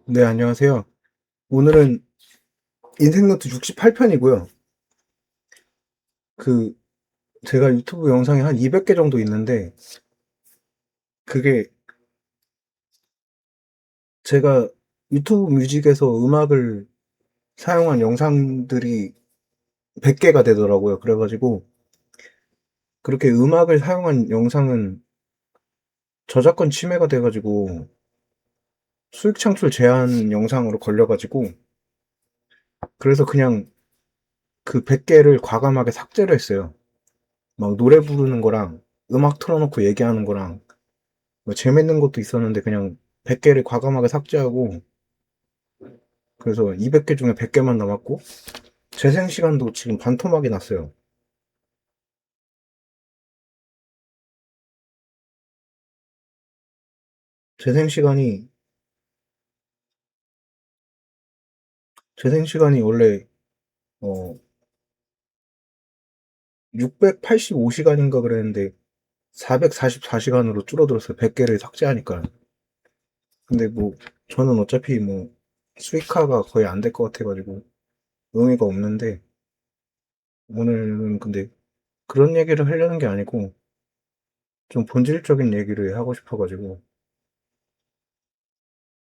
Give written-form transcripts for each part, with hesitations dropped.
네, 안녕하세요. 오늘은 인생노트 68편이고요. 그, 제가 유튜브 영상이 한 200개 정도 있는데, 그게 제가 유튜브 뮤직에서 음악을 사용한 영상들이 100개가 되더라고요. 그래가지고, 그렇게 음악을 사용한 영상은 저작권 침해가 돼가지고, 수익 창출 제한 영상으로 걸려가지고, 그래서 그냥 그 100개를 과감하게 삭제를 했어요. 막 노래 부르는 거랑, 음악 틀어놓고 얘기하는 거랑, 뭐 재밌는 것도 있었는데 그냥 100개를 과감하게 삭제하고 그래서 200개 중에 100개만 남았고 재생 시간도 지금 반토막이 났어요. 재생 시간이 재생 시간이 원래 어 685시간인가 그랬는데 444시간으로 줄어들었어요. 100개를 삭제하니까. 근데 뭐 저는 어차피 뭐 수익화가 거의 안 될 것 같아가지고 의미가 없는데 오늘은 근데 그런 얘기를 하려는 게 아니고 좀 본질적인 얘기를 하고 싶어가지고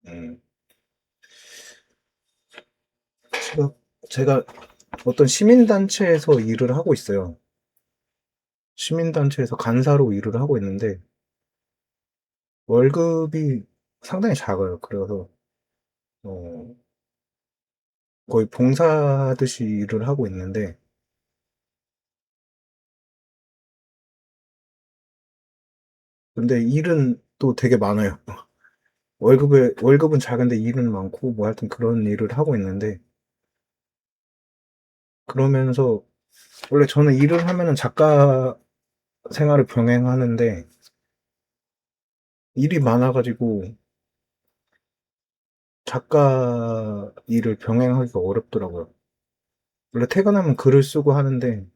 음, 제가 제가 어떤 시민단체에서 일을 하고 있어요. 시민단체에서 간사로 일을 하고 있는데, 월급이 상당히 작아요. 그래서, 어, 거의 봉사하듯이 일을 하고 있는데, 근데 일은 또 되게 많아요. 월급은 작은데 일은 많고, 뭐 하여튼 그런 일을 하고 있는데, 그러면서, 원래 저는 일을 하면은 작가 생활을 병행하는데, 일이 많아가지고, 작가 일을 병행하기가 어렵더라고요. 원래 퇴근하면 글을 쓰고 하는데,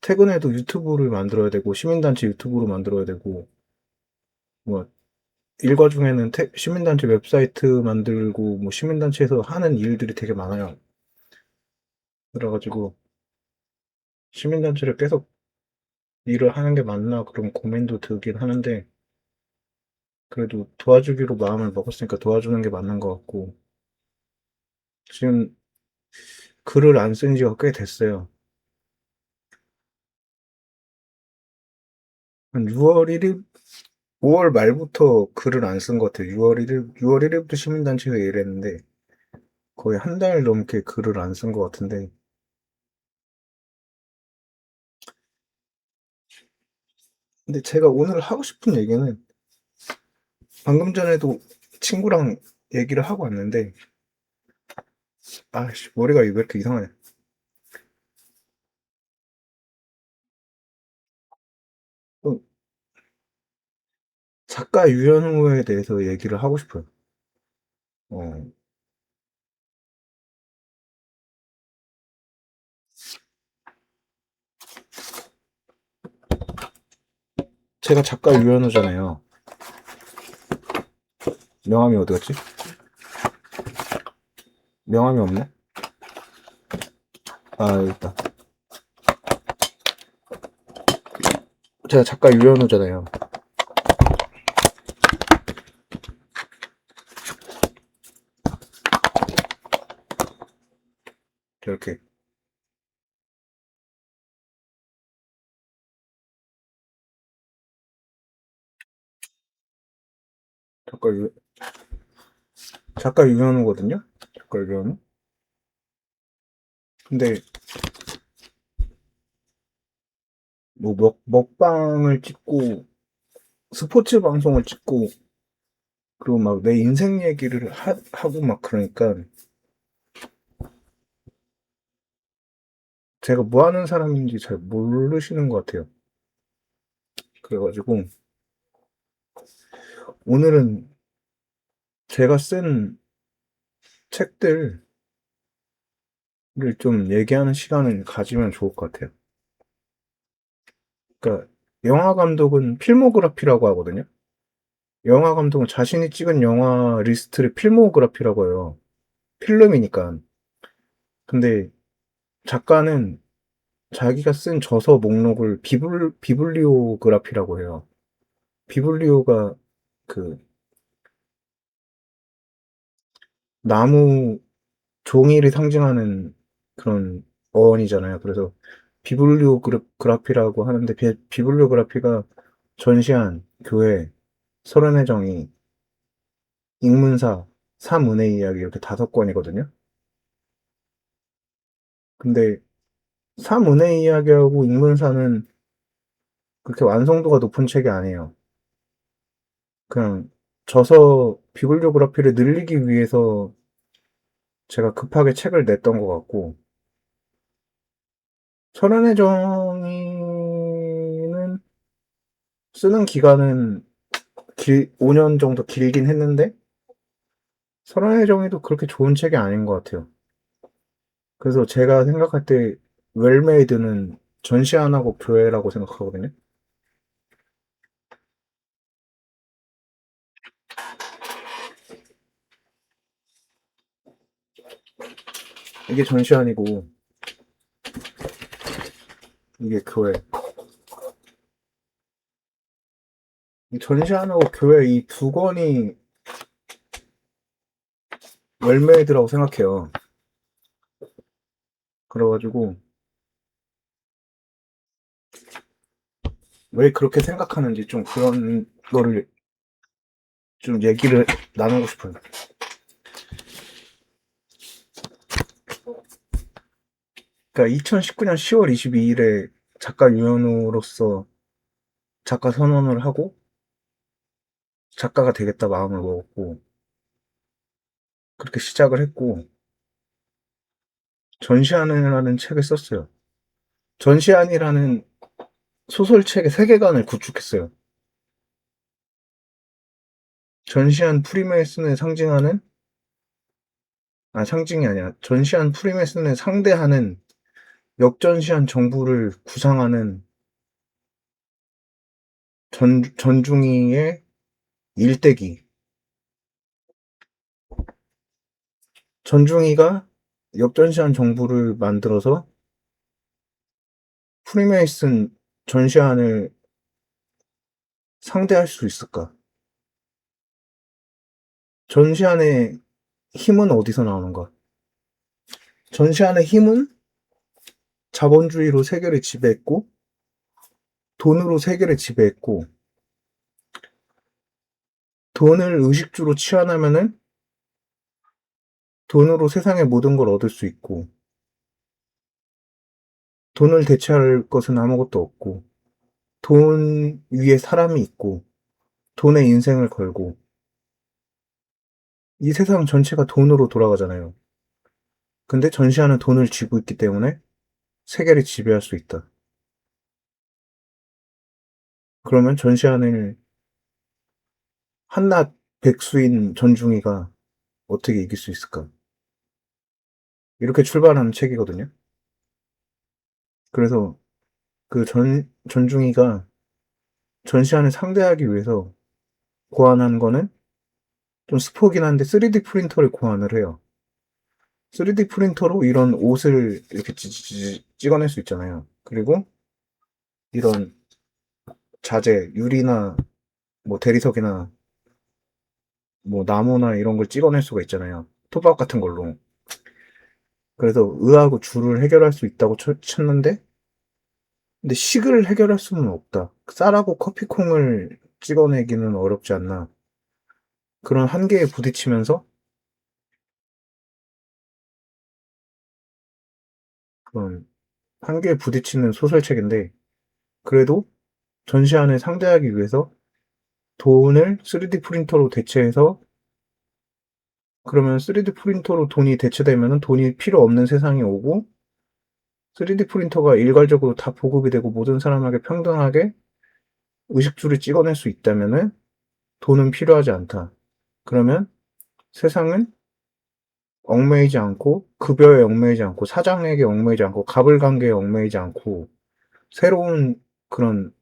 퇴근해도 유튜브를 만들어야 되고 시민단체 유튜브로 만들어야 되고 뭐 일과 중에는 시민단체 웹사이트 만들고 뭐 시민단체에서 하는 일들이 되게 많아요. 그래가지고 시민단체를 계속 일을 하는 게 맞나 그런 고민도 들긴 하는데 그래도 도와주기로 마음을 먹었으니까 도와주는 게 맞는 것 같고 지금 글을 안 쓴 지가 꽤 됐어요. 한 6월 1일, 5월 말부터 글을 안 쓴 것 같아요. 6월 1일부터 시민단체에서 일했는데 거의 한 달 넘게 글을 안 쓴 것 같은데 근데 제가 오늘 하고 싶은 얘기는 방금 전에도 친구랑 얘기를 하고 왔는데 아씨 머리가 왜 이렇게 이상하냐. 또 작가 유연호에 대해서 얘기를 하고 싶어요. 어, 제가 작가 유연호잖아요. 명함이 어디 갔지? 명함이 없네. 아 여기 있다. 제가 작가 유연호잖아요. 이렇게 작가 유 작가 유연호거든요. 작가 유연호. 근데 뭐 먹방을 찍고 스포츠 방송을 찍고 그리고 막 내 인생 얘기를 하고 막 그러니까 제가 뭐 하는 사람인지 잘 모르시는 것 같아요. 그래가지고 오늘은 제가 쓴 책들을 좀 얘기하는 시간을 가지면 좋을 것 같아요. 그러니까 영화 감독은 필모그래피라고 하거든요. 영화 감독은 자신이 찍은 영화 리스트를 필모그래피라고 해요. 필름이니까. 근데 작가는 자기가 쓴 저서 목록을 비블리오그래피라고 해요. 비블리오가 그 나무 종이를 상징하는 그런 어원이잖아요. 그래서 비블리오그래피라고 하는데 비블리오그래피가 전시안, 교회, 서른의 정의, ing문사, 사문의 이야기 이렇게 5권이거든요. 근데 사문의 이야기하고 ing문사는 그렇게 완성도가 높은 책이 아니에요. 그냥 비블리오그래피를 늘리기 위해서 제가 급하게 책을 냈던 것 같고, 서른의 정의는 쓰는 기간은 5년 정도 길긴 했는데, 서른의 정의도 그렇게 좋은 책이 아닌 것 같아요. 그래서 제가 생각할 때 웰메이드는 전시 안 하고 교회라고 생각하거든요. 이게 전시 아니고 이게 교회. 이 전시 안 하고 교회 이 2권이 웰메이드라고 생각해요. 그래가지고 왜 그렇게 생각하는지 좀 그런 거를 좀 얘기를 나누고 싶어요. 그러니까 2019년 10월 22일에 작가 유연우로서 작가 선언을 하고 작가가 되겠다 마음을 먹었고 그렇게 시작을 했고 전시안이라는 책을 썼어요. 전시안이라는 소설책의 세계관을 구축했어요. 전시안 프리메이슨을 상징하는 상징이 아니야. 전시안 프리메이슨을 상대하는 역전시한 정부를 구상하는 전중이의 일대기. 전중이가 역전시한 정부를 만들어서 프리메이슨 전시안을 상대할 수 있을까? 전시안의 힘은 어디서 나오는가? 전시안의 힘은 자본주의로 세계를 지배했고, 돈으로 세계를 지배했고, 돈을 의식주로 치환하면은 돈으로 세상의 모든 걸 얻을 수 있고, 돈을 대체할 것은 아무것도 없고, 돈 위에 사람이 있고, 돈에 인생을 걸고, 이 세상 전체가 돈으로 돌아가잖아요. 근데 전시안은 돈을 쥐고 있기 때문에 세계를 지배할 수 있다. 그러면 전시안을 한낱 백수인 전중이가 어떻게 이길 수 있을까? 이렇게 출발하는 책이거든요. 그래서 그 전중이가 전시안을 상대하기 위해서 고안한 거는 좀 스포긴 한데 3D 프린터를 고안을 해요. 3D 프린터로 이런 옷을 이렇게 찍어낼 수 있잖아요. 그리고 이런 자재, 유리나 뭐 대리석이나 뭐 나무나 이런 걸 찍어낼 수가 있잖아요. 톱밥 같은 걸로. 그래서 의하고 주를 해결할 수 있다고 쳤는데, 근데 식을 해결할 수는 없다. 쌀하고 커피콩을 찍어내기는 어렵지 않나. 그런 한계에 부딪히면서 그런 한계에 부딪히는 소설책인데, 그래도 전시안을 상대하기 위해서 돈을 3D 프린터로 대체해서 그러면 3D 프린터로 돈이 대체되면 돈이 필요 없는 세상이 오고 3D 프린터가 일괄적으로 다 보급이 되고 모든 사람에게 평등하게 의식주를 찍어낼 수 있다면은 돈은 필요하지 않다. 그러면 세상은 얽매이지 않고 급여에 얽매이지 않고 사장에게 얽매이지 않고 가불관계에 얽매이지 않고 새로운 그런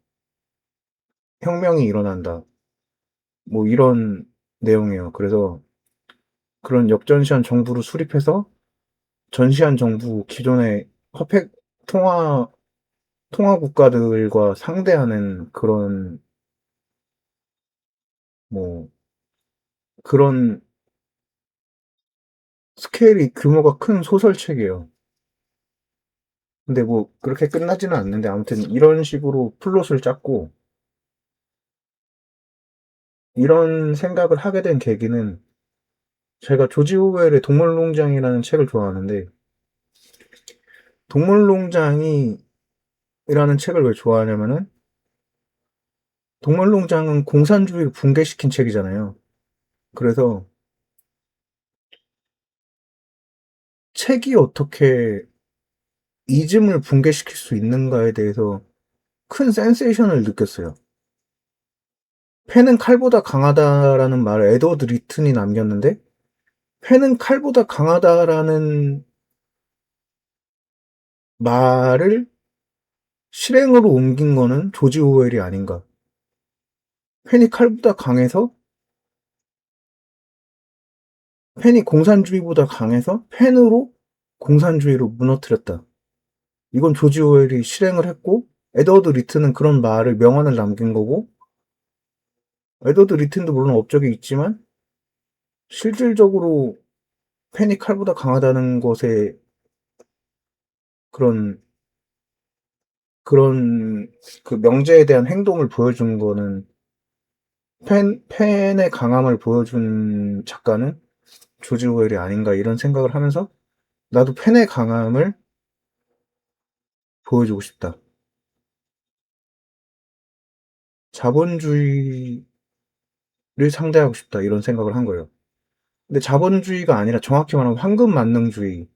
혁명이 일어난다. 뭐 이런 내용이에요. 그래서 그런 역전시한 정부를 수립해서 전시한 정부 기존의 화폐 통화 국가들과 상대하는 그런 뭐 그런 스케일이 규모가 큰 소설책이에요. 근데 뭐 그렇게 끝나지는 않는데 아무튼 이런 식으로 플롯을 짰고 이런 생각을 하게 된 계기는 제가 조지 오웰의 동물농장이라는 책을 좋아하는데 동물농장이라는 책을 왜 좋아하냐면은 동물농장은 공산주의를 붕괴시킨 책이잖아요. 그래서 책이 어떻게 이즘을 붕괴시킬 수 있는가에 대해서 큰 센세이션을 느꼈어요. 펜은 칼보다 강하다라는 말을 에드워드 리튼이 남겼는데 펜은 칼보다 강하다라는 말을 실행으로 옮긴 거는 조지 오웰이 아닌가. 펜이 칼보다 강해서 펜이 공산주의보다 강해서 펜으로 공산주의를 무너뜨렸다. 이건 조지 오웰이 실행을 했고 에드워드 리튼은 그런 말을 명언을 남긴 거고 에드워드 리튼도 물론 업적이 있지만 실질적으로 펜이 칼보다 강하다는 것에 그런 그런 그 명제에 대한 행동을 보여준 거는 펜의 강함을 보여준 작가는 조지 오웰이 아닌가 이런 생각을 하면서 나도 펜의 강함을 보여주고 싶다. 자본주의를 상대하고 싶다 이런 생각을 한 거예요. 근데 자본주의가 아니라 정확히 말하면 황금 만능주의,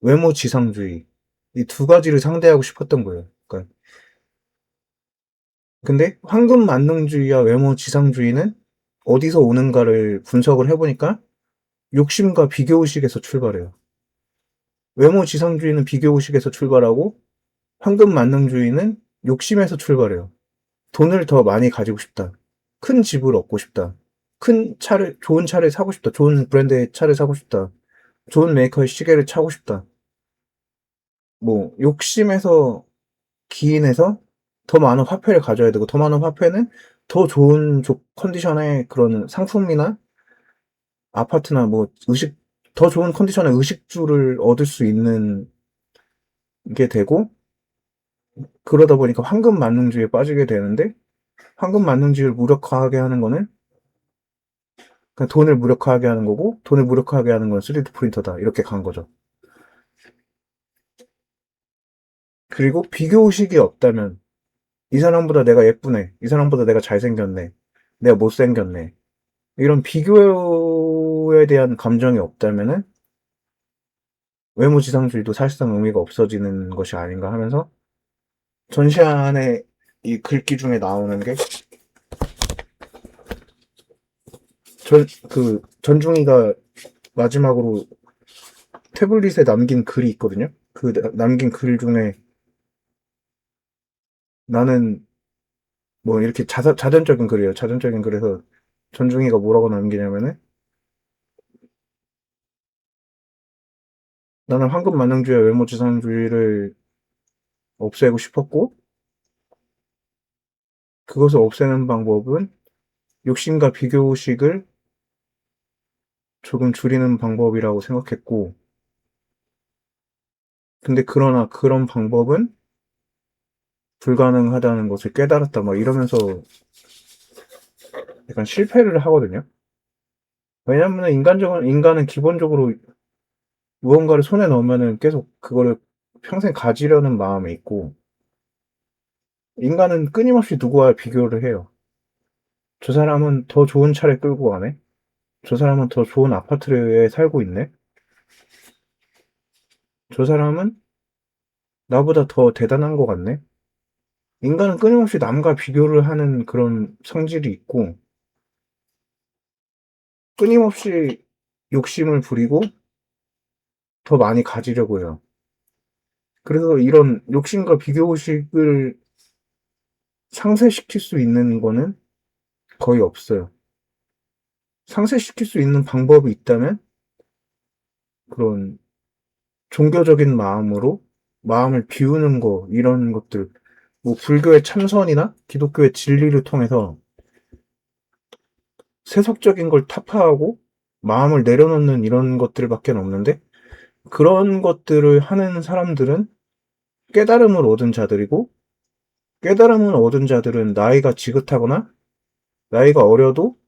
외모 지상주의 이 두 가지를 상대하고 싶었던 거예요. 그러니까 근데 황금 만능주의와 외모 지상주의는 어디서 오는가를 분석을 해보니까 욕심과 비교의식에서 출발해요. 외모 지상주의는 비교의식에서 출발하고 황금 만능주의는 욕심에서 출발해요. 돈을 더 많이 가지고 싶다. 큰 집을 얻고 싶다. 좋은 차를 사고 싶다. 좋은 브랜드의 차를 사고 싶다. 좋은 메이커의 시계를 차고 싶다. 뭐, 욕심에서 기인해서 더 많은 화폐를 가져야 되고, 더 많은 화폐는 더 좋은 컨디션의 그런 상품이나 아파트나 뭐, 더 좋은 컨디션의 의식주를 얻을 수 있는 게 되고, 그러다 보니까 황금 만능주의에 빠지게 되는데, 황금 만능주의를 무력화하게 하는 거는 그냥 돈을 무력화하게 하는 거고 돈을 무력화하게 하는 건 3D 프린터다 이렇게 간 거죠. 그리고 비교의식이 없다면 이 사람보다 내가 예쁘네, 이 사람보다 내가 잘생겼네, 내가 못생겼네 이런 비교에 대한 감정이 없다면은 외모지상주의도 사실상 의미가 없어지는 것이 아닌가 하면서 전시안에 이 글귀 중에 나오는 게 전중이가 마지막으로 태블릿에 남긴 글이 있거든요. 그 남긴 글 중에 나는 뭐 이렇게 자전적인 글이에요. 자전적인 글에서 전중이가 뭐라고 남기냐면은 나는 황금 만능주의와 외모지상주의를 없애고 싶었고 그것을 없애는 방법은 욕심과 비교의식을 조금 줄이는 방법이라고 생각했고 근데 그러나 그런 방법은 불가능하다는 것을 깨달았다 막 이러면서 약간 실패를 하거든요. 왜냐하면 인간은 기본적으로 무언가를 손에 넣으면은 계속 그거를 평생 가지려는 마음이 있고 인간은 끊임없이 누구와 비교를 해요. 저 사람은 더 좋은 차를 끌고 가네? 저 사람은 더 좋은 아파트에 살고 있네? 저 사람은 나보다 더 대단한 것 같네? 인간은 끊임없이 남과 비교를 하는 그런 성질이 있고, 끊임없이 욕심을 부리고 더 많이 가지려고 해요. 그래서 이런 욕심과 비교의식을 상쇄시킬 수 있는 거는 거의 없어요. 상쇄시킬 수 있는 방법이 있다면 그런 종교적인 마음으로 마음을 비우는 거 이런 것들 뭐 불교의 참선이나 기독교의 진리를 통해서 세속적인 걸 타파하고 마음을 내려놓는 이런 것들밖에 없는데 그런 것들을 하는 사람들은 깨달음을 얻은 자들이고 깨달음을 얻은 자들은 나이가 지긋하거나 나이가 어려도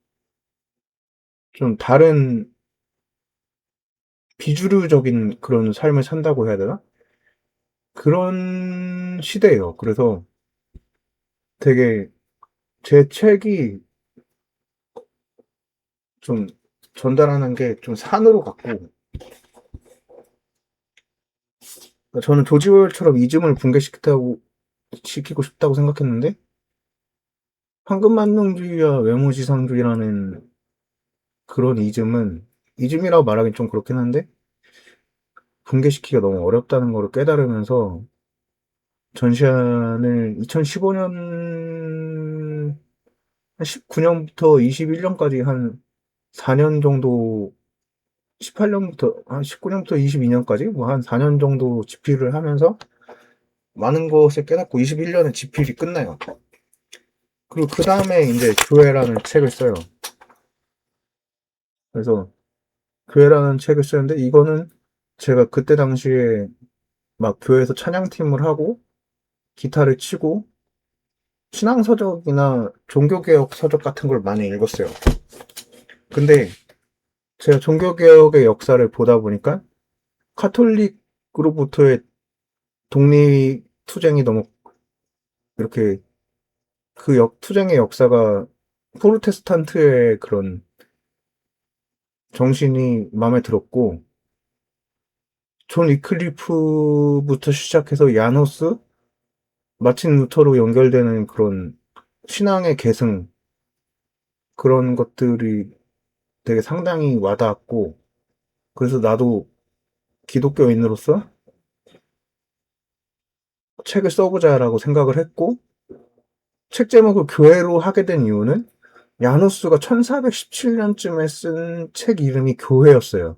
좀 다른 비주류적인 그런 삶을 산다고 해야 되나? 그런 시대예요. 그래서 되게 제 책이 좀 전달하는 게 좀 산으로 갔고 저는 조지 오웰처럼 이즘을 붕괴시키고 싶다고 생각했는데 황금만능주의와 외모지상주의라는 그런 이즘이라고 말하긴 좀 그렇긴 한데 붕괴시키기가 너무 어렵다는 걸 깨달으면서 전시안을 2015년 19년부터 21년까지 한 4년 정도 18년부터 한 19년부터 22년까지 뭐 한 4년 정도 집필을 하면서 많은 것을 깨닫고 21년에 집필이 끝나요. 그리고 그 다음에 이제 교회라는 책을 써요. 그래서 교회라는 책을 쓰는데 이거는 제가 그때 당시에 막 교회에서 찬양팀을 하고 기타를 치고 신앙서적이나 종교개혁 서적 같은 걸 많이 읽었어요. 근데 제가 종교개혁의 역사를 보다 보니까 카톨릭으로부터의 독립 투쟁이 너무 이렇게 투쟁의 역사가 프로테스탄트의 그런 정신이 마음에 들었고 존 위클리프부터 시작해서 야노스, 마틴 루터로 연결되는 그런 신앙의 계승 그런 것들이 되게 상당히 와닿았고 그래서 나도 기독교인으로서 책을 써보자라고 생각을 했고 책 제목을 교회로 하게 된 이유는 야누스가 1417년쯤에 쓴 책 이름이 교회였어요.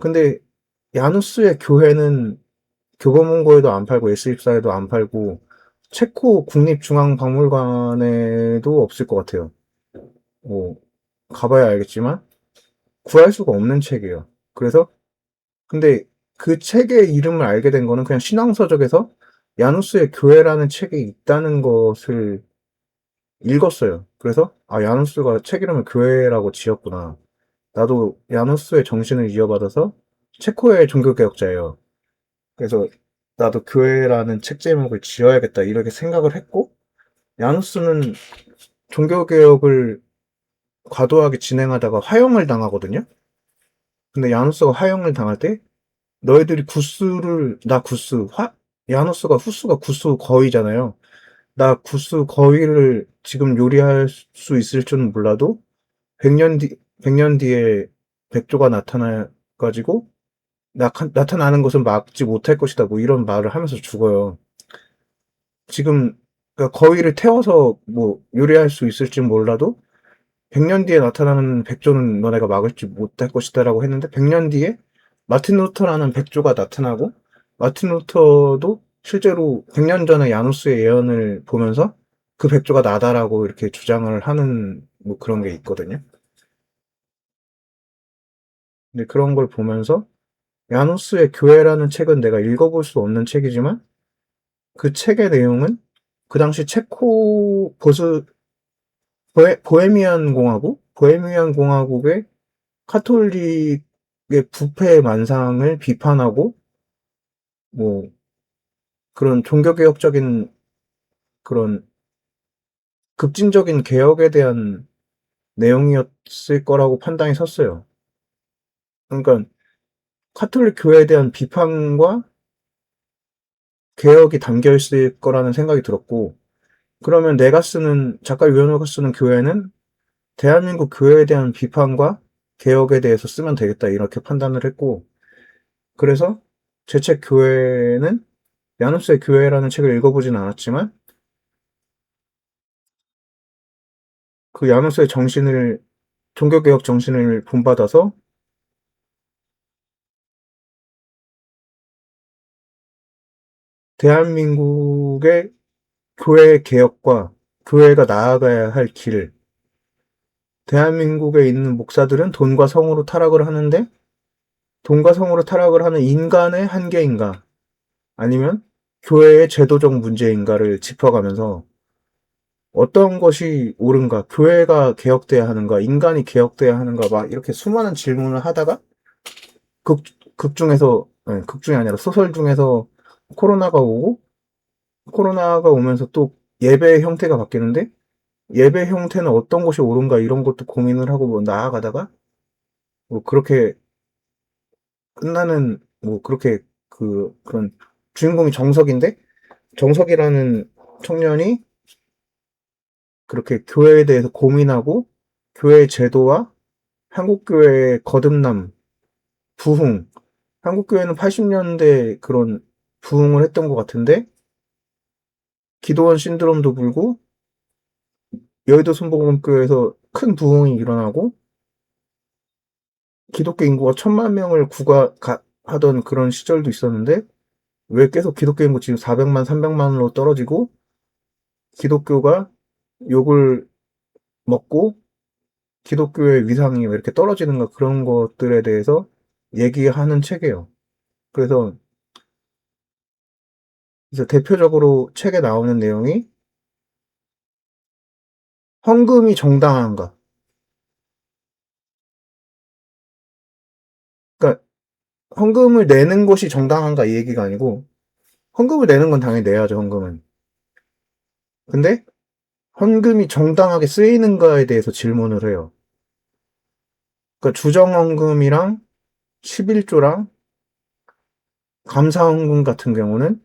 근데 야누스의 교회는 교보문고에도 안 팔고 S24에도 안 팔고 체코 국립중앙박물관에도 없을 것 같아요. 뭐 가봐야 알겠지만 구할 수가 없는 책이에요. 그래서 근데 그 책의 이름을 알게 된 거는 그냥 신앙서적에서 야누스의 교회라는 책이 있다는 것을 읽었어요. 그래서 아 야누스가 책 이름을 교회라고 지었구나. 나도 야누스의 정신을 이어받아서 체코의 종교개혁자예요. 그래서 나도 교회라는 책 제목을 지어야겠다 이렇게 생각을 했고 야누스는 종교개혁을 과도하게 진행하다가 화형을 당하거든요. 근데 야누스가 화형을 당할 때 너희들이 나 구스 야누스가 후스가 구스 거위잖아요. 나 구스 거위를 지금 요리할 수 있을 줄은 몰라도 100년 뒤 100년 뒤에 백조가 나타나 가지고 나타나는 것은 막지 못할 것이다. 뭐 이런 말을 하면서 죽어요. 지금 그러니까 거위를 태워서 뭐 요리할 수 있을지 몰라도 100년 뒤에 나타나는 백조는 너네가 막을지 못할 것이다라고 했는데 100년 뒤에 마틴 루터라는 백조가 나타나고 마틴 루터도 실제로 100년 전에 야누스의 예언을 보면서 그 백조가 나다라고 이렇게 주장을 하는 뭐 그런 게 있거든요. 근데 그런 걸 보면서 야누스의 교회라는 책은 내가 읽어볼 수 없는 책이지만 그 책의 내용은 그 당시 체코 보헤미안 공화국의 카톨릭의 부패 만상을 비판하고 뭐 그런 종교개혁적인 그런 급진적인 개혁에 대한 내용이었을 거라고 판단이 섰어요. 그러니까 카톨릭 교회에 대한 비판과 개혁이 담겨 있을 거라는 생각이 들었고 그러면 작가 유현호가 쓰는 교회는 대한민국 교회에 대한 비판과 개혁에 대해서 쓰면 되겠다 이렇게 판단을 했고 그래서 제 책 교회는 야누스의 교회라는 책을 읽어보진 않았지만 그 야누스의 정신을, 종교개혁 정신을 본받아서 대한민국의 교회 개혁과 교회가 나아가야 할 길, 대한민국에 있는 목사들은 돈과 성으로 타락을 하는데 돈과 성으로 타락을 하는 인간의 한계인가 아니면 교회의 제도적 문제인가를 짚어가면서 어떤 것이 옳은가, 교회가 개혁돼야 하는가, 인간이 개혁돼야 하는가, 막 이렇게 수많은 질문을 하다가 극, 극 중에서, 아니, 극 중이 아니라 소설 중에서 코로나가 오고, 코로나가 오면서 또 예배의 형태가 바뀌는데, 예배 형태는 어떤 것이 옳은가, 이런 것도 고민을 하고 뭐 나아가다가, 뭐 그렇게 끝나는, 뭐 그렇게 그런 주인공이 정석인데, 정석이라는 청년이 그렇게 교회에 대해서 고민하고, 교회 제도와 한국교회의 거듭남, 부흥, 한국교회는 80년대 그런 부흥을 했던 것 같은데, 기도원 신드롬도 불고, 여의도 순복음교회에서 큰 부흥이 일어나고, 기독교 인구가 1,000만 명을 하던 그런 시절도 있었는데, 왜 계속 기독교 인구 지금 400만, 300만으로 떨어지고, 기독교가 욕을 먹고, 기독교의 위상이 왜 이렇게 떨어지는가, 그런 것들에 대해서 얘기하는 책이에요. 그래서 대표적으로 책에 나오는 내용이 헌금이 정당한가. 그러니까 헌금을 내는 것이 정당한가 이 얘기가 아니고 헌금을 내는 건 당연히 내야죠, 헌금은. 근데 헌금이 정당하게 쓰이는가에 대해서 질문을 해요. 그러니까 주정헌금이랑 11조랑 감사헌금 같은 경우는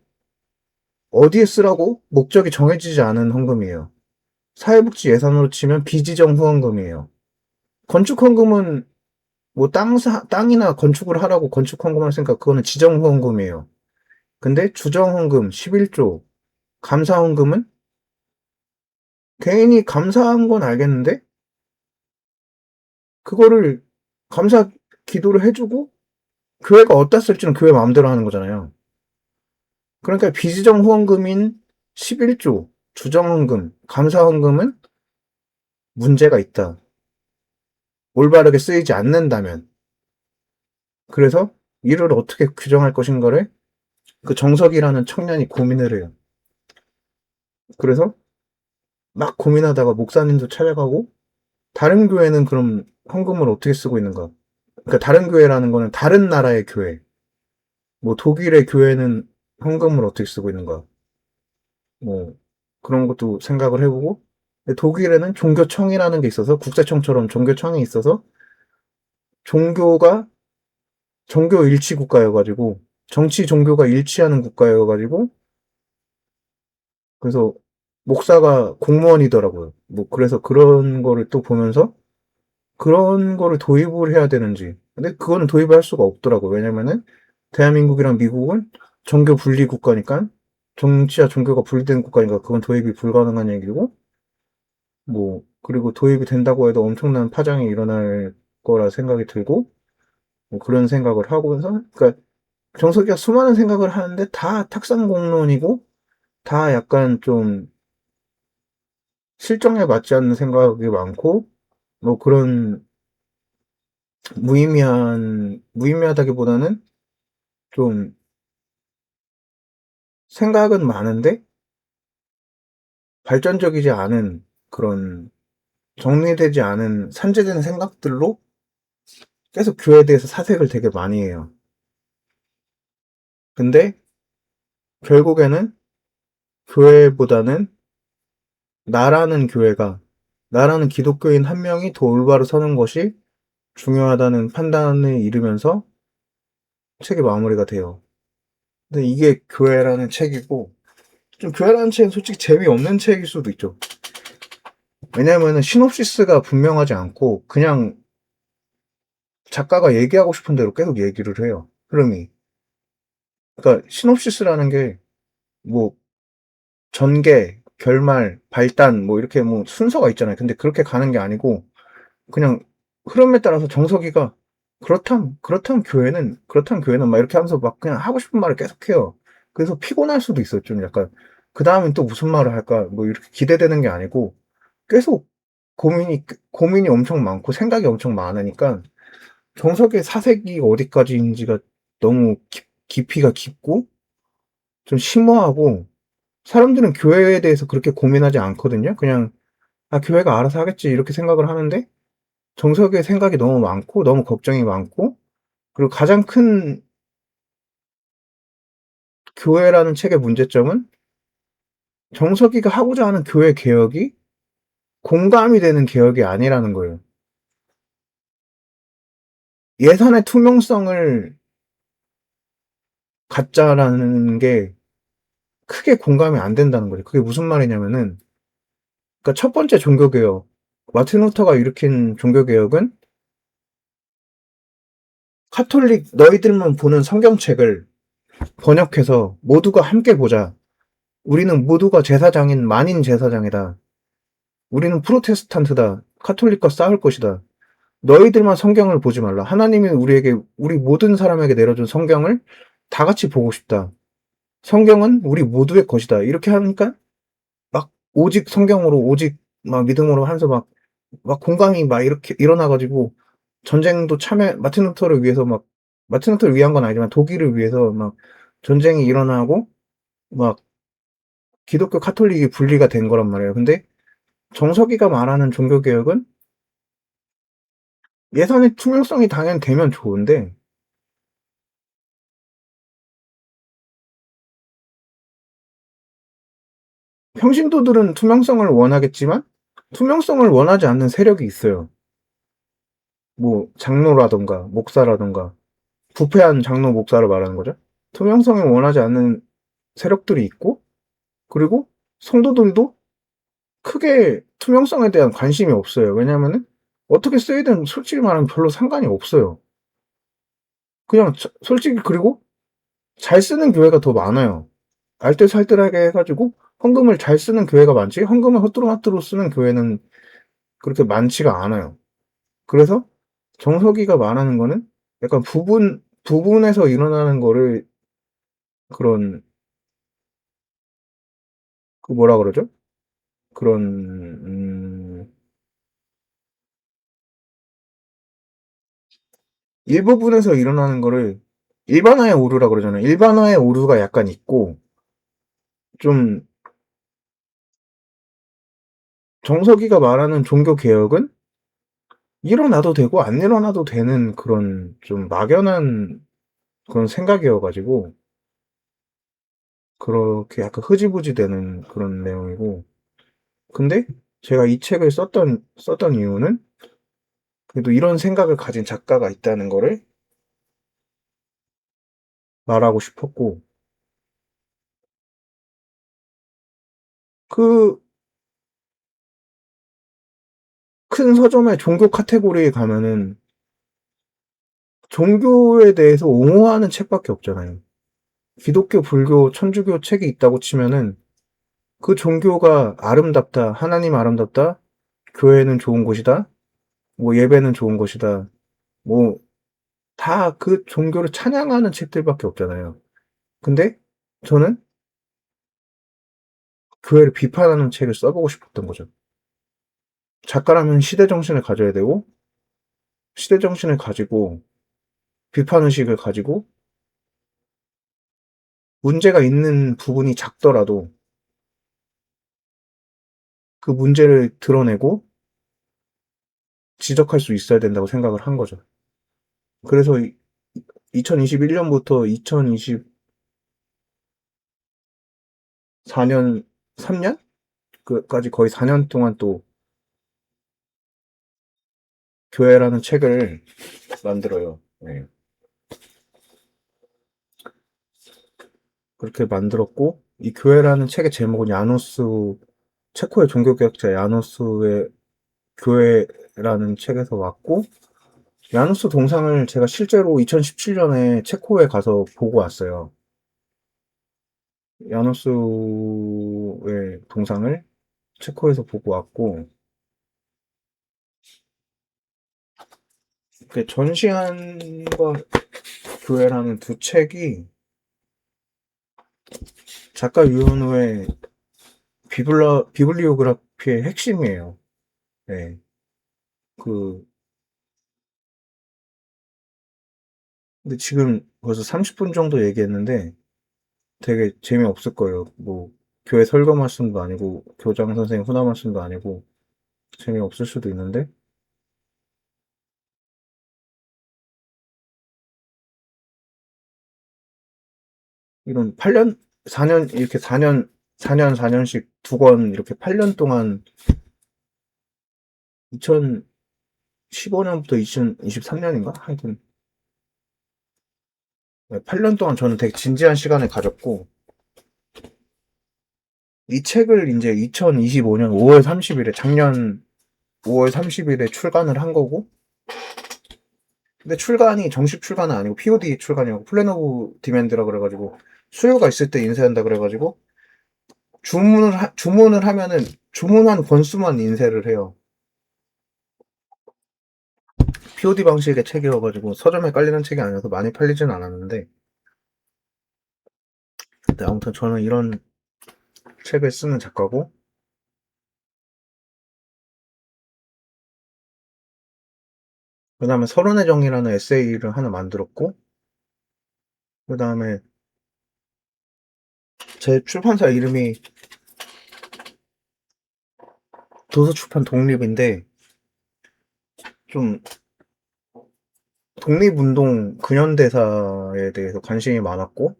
어디에 쓰라고 목적이 정해지지 않은 헌금이에요. 사회복지 예산으로 치면 비지정 후원금이에요. 건축헌금은 뭐 땅이나 건축을 하라고 건축헌금을 했으니까 그거는 지정후원금이에요. 근데 주정헌금 11조, 감사헌금은 개인이 감사한 건 알겠는데 그거를 감사 기도를 해주고 교회가 어디다 쓸지는 교회 마음대로 하는 거잖아요. 그러니까 비지정 후원금인 11조, 주정헌금, 감사헌금은 문제가 있다. 올바르게 쓰이지 않는다면. 그래서 이를 어떻게 규정할 것인가를 그 정석이라는 청년이 고민을 해요. 그래서 막 고민하다가 목사님도 찾아가고 다른 교회는 그럼 헌금을 어떻게 쓰고 있는가? 그러니까 다른 교회라는 거는 다른 나라의 교회. 뭐 독일의 교회는 헌금을 어떻게 쓰고 있는가? 뭐 그런 것도 생각을 해보고 독일에는 종교청이라는 게 있어서 국세청처럼 종교청이 있어서 종교가 종교 일치 국가여가지고 정치 종교가 일치하는 국가여가지고 그래서 목사가 공무원이더라고요. 뭐 그래서 그런 거를 또 보면서 그런 거를 도입을 해야 되는지. 근데 그거는 도입할 수가 없더라고요. 왜냐면은 대한민국이랑 미국은 종교 분리 국가니까 정치와 종교가 분리된 국가니까 그건 도입이 불가능한 얘기고 뭐 그리고 도입이 된다고 해도 엄청난 파장이 일어날 거라 생각이 들고 뭐 그런 생각을 하고서 그러니까 정석이가 수많은 생각을 하는데 다 탁상공론이고 다 약간 좀 실정에 맞지 않는 생각이 많고 뭐 그런 무의미하다기보다는 좀 생각은 많은데 발전적이지 않은 그런 정리되지 않은 산재된 생각들로 계속 교회에 대해서 사색을 되게 많이 해요. 근데 결국에는 교회보다는 나라는 교회가 나라는 기독교인 한 명이 더 올바로 서는 것이 중요하다는 판단을 이루면서 책이 마무리가 돼요. 근데 이게 교회라는 책이고 좀 교회라는 책은 솔직히 재미없는 책일 수도 있죠. 왜냐면은 시놉시스가 분명하지 않고 그냥 작가가 얘기하고 싶은 대로 계속 얘기를 해요. 흐름이. 그러니까 시놉시스라는 게 뭐 전개, 결말, 발단 뭐 이렇게 뭐 순서가 있잖아요. 근데 그렇게 가는 게 아니고 그냥 흐름에 따라서 정석이가 그렇다면 교회는 막 이렇게 하면서 막 그냥 하고 싶은 말을 계속해요. 그래서 피곤할 수도 있어요. 좀 약간 그 다음엔 또 무슨 말을 할까 뭐 이렇게 기대되는 게 아니고 계속 고민이 엄청 많고 생각이 엄청 많으니까 정석의 사색이 어디까지인지가 너무 깊이가 깊고 좀 심오하고 사람들은 교회에 대해서 그렇게 고민하지 않거든요. 그냥 '아 교회가 알아서 하겠지.' 이렇게 생각을 하는데 정석의 생각이 너무 많고 너무 걱정이 많고 그리고 가장 큰 교회라는 책의 문제점은 정석이가 하고자 하는 교회 개혁이 공감이 되는 개혁이 아니라는 거예요. 예산의 투명성을 갖자라는 게 크게 공감이 안 된다는 거죠. 그게 무슨 말이냐면은 그러니까 첫 번째 종교개혁 마틴 루터가 일으킨 종교개혁은 카톨릭 너희들만 보는 성경책을 번역해서 모두가 함께 보자. 우리는 모두가 제사장인 만인 제사장이다. 우리는 프로테스탄트다. 카톨릭과 싸울 것이다. 너희들만 성경을 보지 말라. 하나님이 우리 모든 사람에게 내려준 성경을 다 같이 보고 싶다. 성경은 우리 모두의 것이다. 이렇게 하니까 막 오직 성경으로 오직 막 믿음으로 하면서 막 공감이 막 이렇게 일어나가지고 전쟁도 마틴 루터를 위한 건 아니지만 독일을 위해서 막 전쟁이 일어나고 막 기독교 카톨릭이 분리가 된 거란 말이에요. 근데 정석이가 말하는 종교개혁은 예산의 투명성이 당연히 되면 좋은데 평신도들은 투명성을 원하겠지만 투명성을 원하지 않는 세력이 있어요. 뭐 장로라던가 목사라던가 부패한 장로 목사를 말하는 거죠. 투명성을 원하지 않는 세력들이 있고 그리고 성도들도 크게 투명성에 대한 관심이 없어요. 왜냐하면은 어떻게 쓰이든 솔직히 말하면 별로 상관이 없어요. 그냥 솔직히 그리고 잘 쓰는 교회가 더 많아요. 알뜰살뜰하게 해가지고 헌금을 잘 쓰는 교회가 많지 헌금을 허투루마투루 쓰는 교회는 그렇게 많지가 않아요. 그래서 정석이가 말하는 거는 약간 부분에서 일어나는 거를 그런 그 뭐라 그러죠? 그런 일부분에서 일어나는 거를 일반화의 오류라 그러잖아요. 일반화의 오류가 약간 있고 좀 정석이가 말하는 종교 개혁은 일어나도 되고 안 일어나도 되는 그런 좀 막연한 그런 생각이어 가지고 그렇게 약간 흐지부지 되는 그런 내용이고 근데 제가 이 책을 썼던 이유는 그래도 이런 생각을 가진 작가가 있다는 거를 말하고 싶었고 그 큰 서점의 종교 카테고리에 가면은 종교에 대해서 옹호하는 책밖에 없잖아요. 기독교, 불교, 천주교 책이 있다고 치면은 그 종교가 아름답다, 하나님 아름답다, 교회는 좋은 곳이다, 뭐 예배는 좋은 곳이다, 뭐 다 그 종교를 찬양하는 책들밖에 없잖아요. 근데 저는 교회를 비판하는 책을 써보고 싶었던 거죠. 작가라면 시대 정신을 가져야 되고 시대 정신을 가지고 비판 의식을 가지고 문제가 있는 부분이 작더라도 그 문제를 드러내고 지적할 수 있어야 된다고 생각을 한 거죠. 그래서 2021년부터 2024년 3년 까지 거의 4년 동안 또 교회라는 책을 만들어요. 네. 그렇게 만들었고 이 교회라는 책의 제목은 체코의 종교개혁자 야노스의 교회라는 책에서 왔고 야누스 동상을 제가 실제로 2017년에 체코에 가서 보고 왔어요. 야노스의 동상을 체코에서 보고 왔고, 그 전시안과 교회라는 두 책이 작가 유현우의 비블리오그라피의 핵심이에요. 네. 그, 근데 지금 벌써 30분 정도 얘기했는데 되게 재미없을 거예요. 뭐, 교회 설교 말씀도 아니고, 교장 선생님 훈화 말씀도 아니고, 재미없을 수도 있는데, 이런 8년, 4년, 이렇게 4년, 4년씩 두 권, 이렇게 8년 동안, 2015년부터 2023년인가? 하여튼, 8년 동안 저는 되게 진지한 시간을 가졌고, 이 책을 이제 2025년 5월 30일에, 작년 5월 30일에 출간을 한 거고, 근데 출간이 정식 출간은 아니고 POD 출간이고 플랜 오브 디맨드라 그래가지고 수요가 있을 때 인쇄한다 그래가지고 주문을 하면은 주문한 권수만 인쇄를 해요. POD 방식의 책이어가지고 서점에 깔리는 책이 아니어서 많이 팔리진 않았는데, 근데 아무튼 저는 이런 책을 쓰는 작가고, 그 다음에 서론의 정의라는 에세이를 하나 만들었고, 그 다음에 제 출판사 이름이 도서출판 독립인데, 좀 독립운동 근현대사에 대해서 관심이 많았고,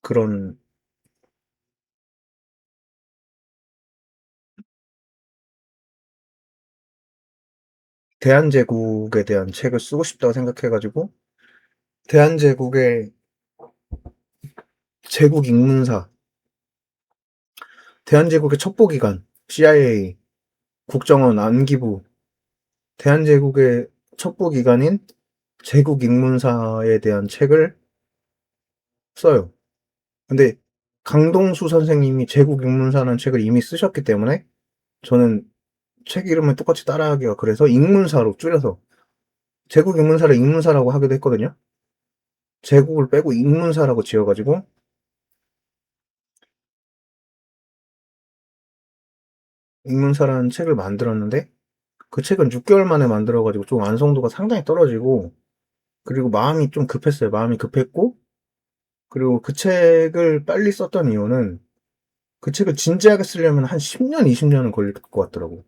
그런 대한제국에 대한 책을 쓰고 싶다고 생각해가지고, 대한제국의 제국 ing문사, 대한제국의 첩보기관, CIA, 국정원, 안기부, 대한제국의 첩보기관인 제국 ing문사에 대한 책을 써요. 근데 강동수 선생님이 제국 ing문사라는 책을 이미 쓰셨기 때문에 저는 책 이름을 똑같이 따라하기가 그래서 ing문사로 줄여서 제국 ing문사를 ing문사라고 하기도 했거든요. 제국을 빼고 ing문사라고 지어가지고 ing문사라는 책을 만들었는데, 그 책은 6개월 만에 만들어가지고 좀 완성도가 상당히 떨어지고, 그리고 마음이 좀 급했어요. 마음이 급했고, 그리고 그 책을 빨리 썼던 이유는 그 책을 진지하게 쓰려면 한 10년, 20년은 걸릴 것 같더라고.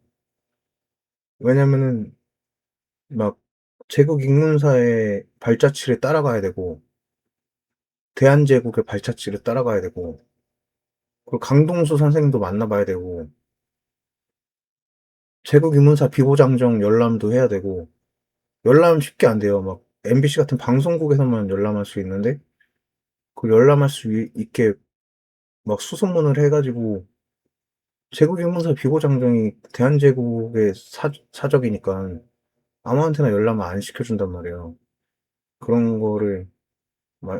왜냐면은 막 제국 ing문사의 발자취를 따라가야 되고, 대한제국의 발자취를 따라가야 되고, 그리고 강동수 선생님도 만나봐야 되고, 제국 ing문사 비보장정 열람도 해야 되고, 열람 쉽게 안 돼요. 막 MBC 같은 방송국에서만 열람할 수 있는데, 그 열람할 수 있게 막 수소문을 해가지고, 제국인문사 비고장정이 대한제국의 사적이니까 아무한테나 열람을 안 시켜준단 말이에요. 그런 거를,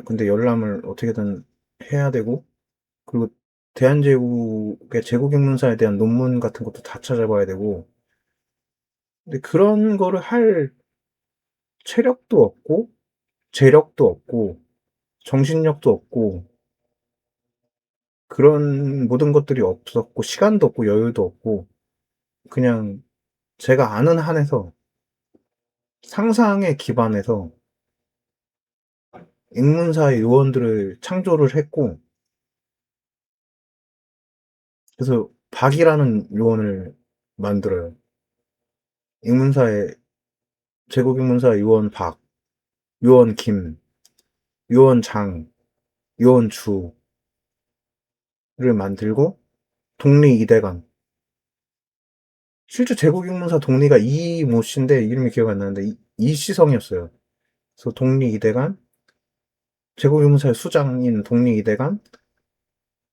근데 열람을 어떻게든 해야 되고, 그리고 대한제국의 제국인문사에 대한 논문 같은 것도 다 찾아봐야 되고, 근데 그런 거를 할 체력도 없고, 재력도 없고, 정신력도 없고, 그런 모든 것들이 없었고, 시간도 없고, 여유도 없고, 그냥 제가 아는 한에서 상상에 기반해서 ing문사의 요원들을 창조를 했고, 그래서 박이라는 요원을 만들어요. ing문사의 제국 ing문사 요원 박, 요원 김, 요원 장, 요원 주를 만들고, 독리 이대감. 실제 제국 ing문사 독리가 이모 씨인데 이름이 기억 안 나는데 이시성이었어요. 그래서 독리 이대감, 제국 ing문사의 수장인 독리 이대감,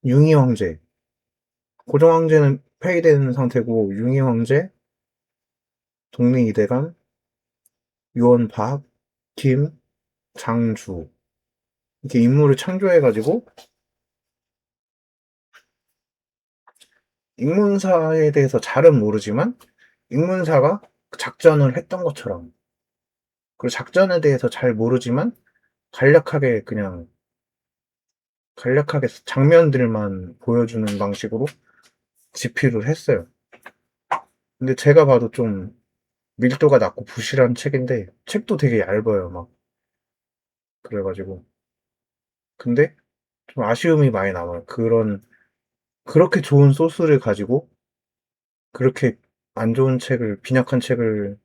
융희 황제. 고종 황제는 폐위된 상태고 융희 황제, 독리 이대감, 요원 박, 김, 장주 이렇게 인물을 창조해가지고 ing문사에 대해서 잘은 모르지만 ing문사가 작전을 했던 것처럼, 그리고 작전에 대해서 잘 모르지만 간략하게 그냥 간략하게 장면들만 보여주는 방식으로 집필을 했어요. 근데 제가 봐도 좀 밀도가 낮고 부실한 책인데 책도 되게 얇아요, 막. 그래가지고 근데 좀 아쉬움이 많이 남아요. 그렇게 좋은 소스를 가지고 그렇게 안 좋은 책을, 빈약한 책을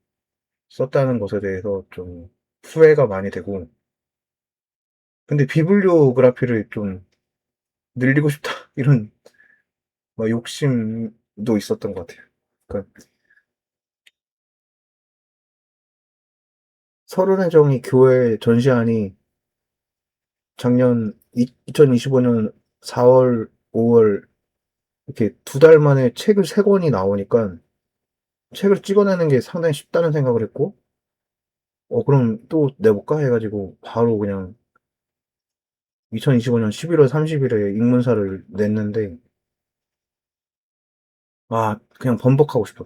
썼다는 것에 대해서 좀 후회가 많이 되고, 근데 비블리오그라피를 좀 늘리고 싶다 이런 막 욕심도 있었던 것 같아요. 그러니까 서른의 정의 교회 전시안이 작년 2025년 4월, 5월 이렇게 두 달 만에 책을 세 권이 나오니까 책을 찍어내는 게 상당히 쉽다는 생각을 했고, 그럼 또 내볼까 해가지고 바로 그냥 2025년 11월 30일에 입문사를 냈는데, 그냥 번복하고 싶어.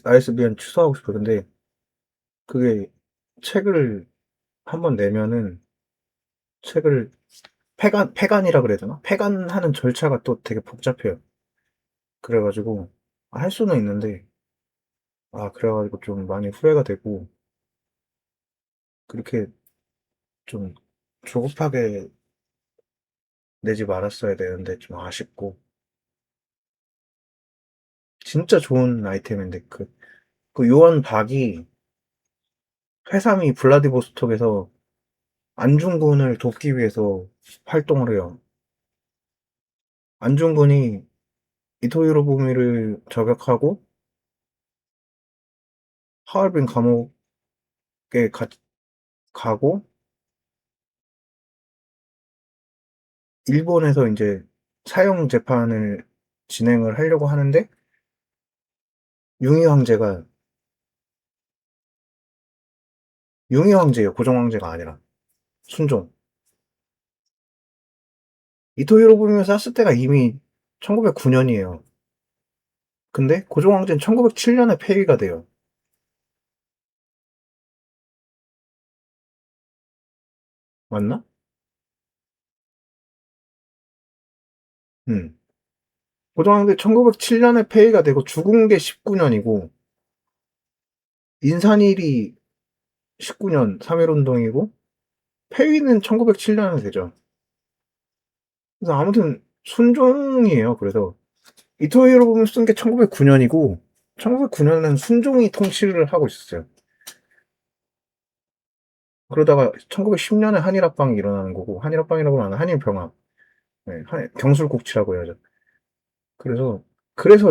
ISBN 취소하고 싶어. 근데 그게 책을 한번 내면은 책을 폐간이라 그래야 되나? 폐간하는 절차가 또 되게 복잡해요. 그래가지고 할 수는 있는데, 그래가지고 좀 많이 후회가 되고, 그렇게 좀 조급하게 내지 말았어야 되는데 좀 아쉽고, 진짜 좋은 아이템인데 그 요한 박이 회삼이 블라디보스톡에서 안중근을 돕기 위해서 활동을 해요. 안중근이 이토 히로부미를 저격하고 하얼빈 감옥에 가고 일본에서 이제 사형 재판을 진행을 하려고 하는데, 융희 황제가 융희 황제예요. 고종 황제가 아니라 순종. 이토 히로부미를 쐈을 때가 이미 1909년이에요. 근데 고종 황제는 1907년에 폐위가 돼요. 맞나? 음. 고종 황제 1907년에 폐위가 되고 죽은 게 19년이고, 인산일이 19년 3.1운동이고, 폐위는 1907년에 되죠. 그래서 아무튼 순종이에요. 그래서 이토 히로부미 쓴 게 1909년이고, 1909년은 순종이 통치를 하고 있었어요. 그러다가 1910년에 한일합방이 일어나는 거고, 한일합방이라고 하는 한일병합, 네, 경술국치라고 해야죠. 그래서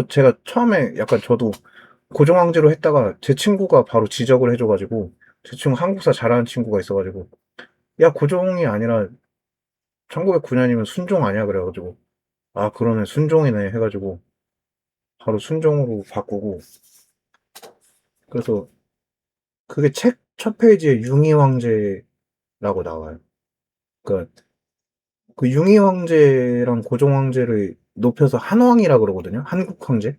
제가 처음에 약간 저도 고종황제로 했다가 제 친구가 바로 지적을 해줘가지고, 제 친구 한국사 잘하는 친구가 있어가지고, 야, 고종이 아니라 1909년이면 순종 아니야? 그래가지고, 그러네, 순종이네 해가지고 바로 순종으로 바꾸고. 그래서 그게 책 첫 페이지에 융희 황제라고 나와요. 그러니까 그 융희 황제랑 고종 황제를 높여서 한왕이라 그러거든요. 한국 황제.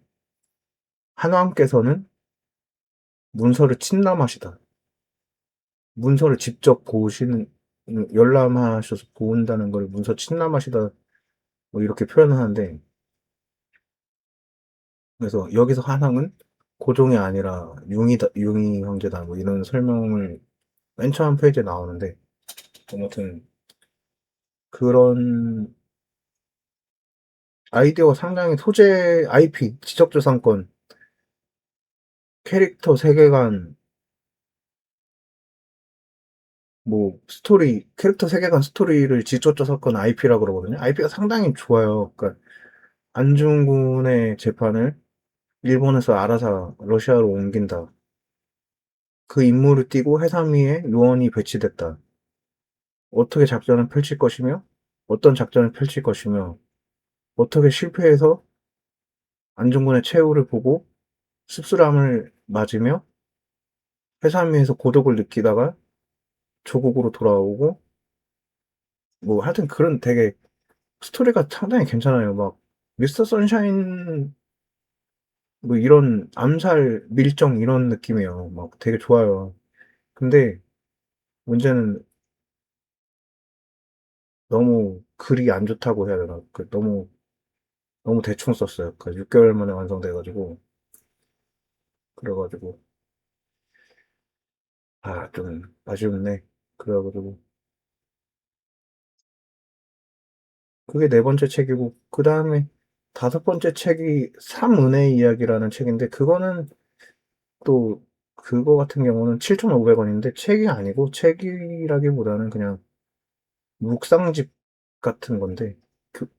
한왕께서는 문서를 침남하시다. 문서를 직접 보시는, 열람하셔서 본다는 걸 문서 침남하시다, 뭐 이렇게 표현하는데, 그래서 여기서 한왕은 고종이 아니라 융희 황제다, 뭐 이런 설명을 맨 처음 페이지에 나오는데, 아무튼 그런 아이디어가 상당히, 소재, IP, 지적재산권, 캐릭터 세계관, 뭐 스토리, 캐릭터 세계관 스토리를 지적재산권 IP라 그러거든요. IP가 상당히 좋아요. 그러니까 안중근의 재판을 일본에서 알아서 러시아로 옮긴다. 그 임무를 띠고 해삼위에 요원이 배치됐다. 어떻게 작전을 펼칠 것이며, 어떤 작전을 펼칠 것이며, 어떻게 실패해서 안중근의 최후를 보고 씁쓸함을 맞으며 해삼위에서 고독을 느끼다가 조국으로 돌아오고, 뭐 하여튼 그런 되게 스토리가 상당히 괜찮아요. 막 미스터 선샤인 뭐 이런 암살, 밀정 이런 느낌이에요. 막 되게 좋아요. 근데 문제는 너무 글이 안 좋다고 해야 되나? 너무 대충 썼어요. 6개월 만에 완성돼 가지고 그래 가지고 좀 아쉬웠네. 그래 가지고 그게 네 번째 책이고 그다음에 다섯 번째 책이 삼은혜의 이야기라는 책인데 그거는 또 그거 같은 경우는 7,500원인데 책이 아니고 책이라기보다는 그냥 묵상집 같은 건데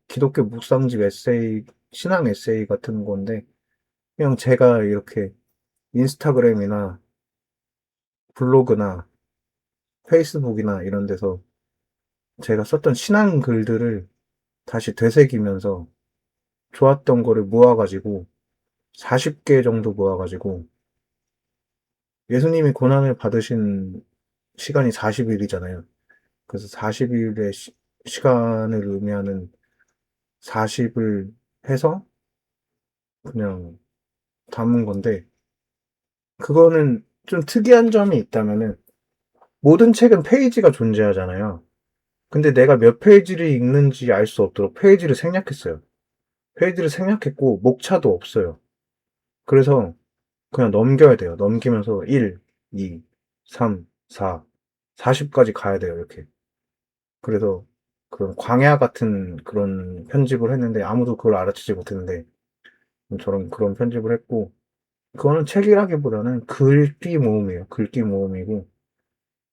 기독교 묵상집 에세이 신앙 에세이 같은 건데 그냥 제가 이렇게 인스타그램이나 블로그나 페이스북이나 이런 데서 제가 썼던 신앙 글들을 다시 되새기면서 좋았던 거를 모아가지고 40개 정도 모아가지고 예수님이 고난을 받으신 시간이 40일이잖아요. 그래서 40일의 시간을 의미하는 40을 해서 그냥 담은 건데 그거는 좀 특이한 점이 있다면은 모든 책은 페이지가 존재하잖아요. 근데 내가 몇 페이지를 읽는지 알 수 없도록 페이지를 생략했어요. 페이지를 생략했고 목차도 없어요. 그래서 그냥 넘겨야 돼요. 넘기면서 1, 2, 3, 4, 40까지 가야 돼요. 이렇게. 그래서 그런 광야 같은 그런 편집을 했는데 아무도 그걸 알아채지 못했는데 저런 그런 편집을 했고 그거는 책이라기보다는 글귀 모음이에요. 글귀 모음이고